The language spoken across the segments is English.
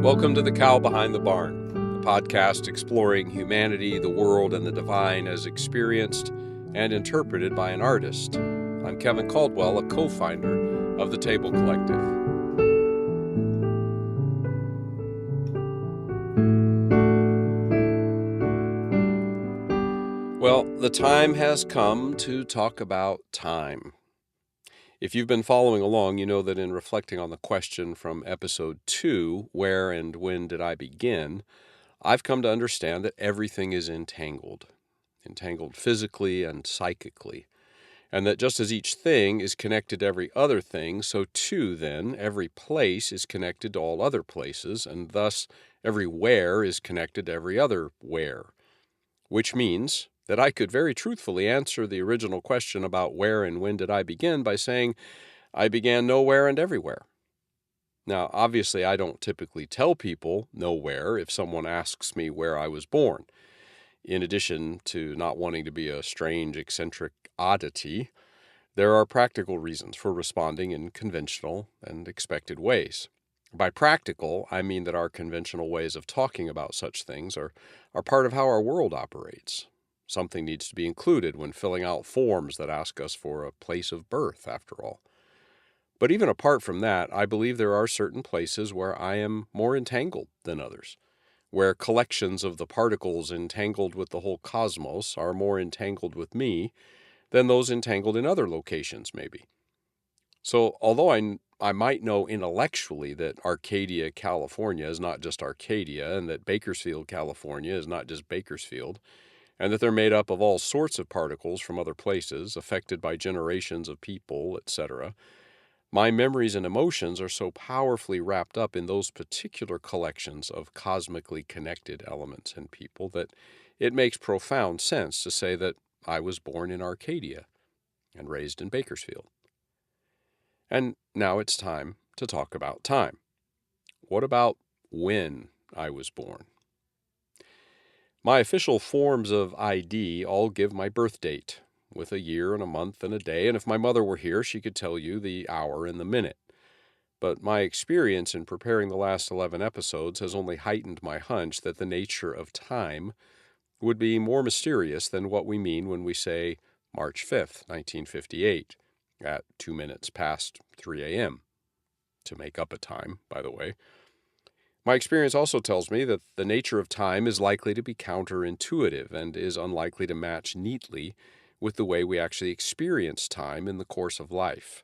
Welcome to The Cow Behind the Barn, a podcast exploring humanity, the world, and the divine as experienced and interpreted by an artist. I'm Kevin Caldwell, a co-founder of the Table Collective. Well, the time has come to talk about time. If you've been following along, you know that in reflecting on the question from episode 2, where and when did I begin, I've come to understand that everything is entangled physically and psychically, and that just as each thing is connected to every other thing, so too then every place is connected to all other places, and thus every where is connected to every other where, which means that I could very truthfully answer the original question about where and when did I begin by saying I began nowhere and everywhere. Now, obviously, I don't typically tell people nowhere if someone asks me where I was born. In addition to not wanting to be a strange, eccentric oddity, there are practical reasons for responding in conventional and expected ways. By practical, I mean that our conventional ways of talking about such things are part of how our world operates. Something needs to be included when filling out forms that ask us for a place of birth, after all. But even apart from that, I believe there are certain places where I am more entangled than others, where collections of the particles entangled with the whole cosmos are more entangled with me than those entangled in other locations, maybe. So, although I might know intellectually that Arcadia, California is not just Arcadia, and that Bakersfield, California is not just Bakersfield, and that they're made up of all sorts of particles from other places, affected by generations of people, etc., my memories and emotions are so powerfully wrapped up in those particular collections of cosmically connected elements and people that it makes profound sense to say that I was born in Arcadia and raised in Bakersfield. And now it's time to talk about time. What about when I was born? My official forms of ID all give my birth date, with a year and a month and a day, and if my mother were here, she could tell you the hour and the minute. But my experience in preparing the last 11 episodes has only heightened my hunch that the nature of time would be more mysterious than what we mean when we say March 5th, 1958, at 2 minutes past 3 a.m., to make up a time, by the way. My experience also tells me that the nature of time is likely to be counterintuitive and is unlikely to match neatly with the way we actually experience time in the course of life.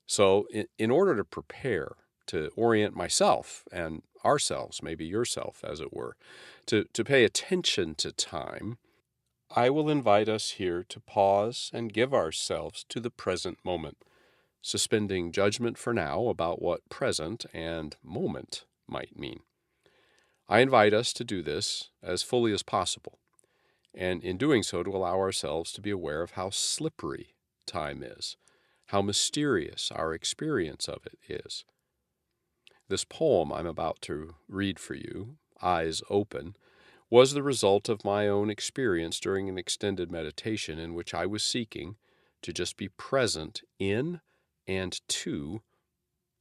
So, in order to prepare, to orient myself and ourselves, maybe yourself as it were, to pay attention to time, I will invite us here to pause and give ourselves to the present moment, suspending judgment for now about what present and moment might mean. I invite us to do this as fully as possible, and in doing so to allow ourselves to be aware of how slippery time is, how mysterious our experience of it is. This poem I'm about to read for you, Eyes Open, was the result of my own experience during an extended meditation in which I was seeking to just be present in and to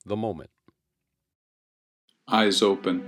the moment. Eyes open.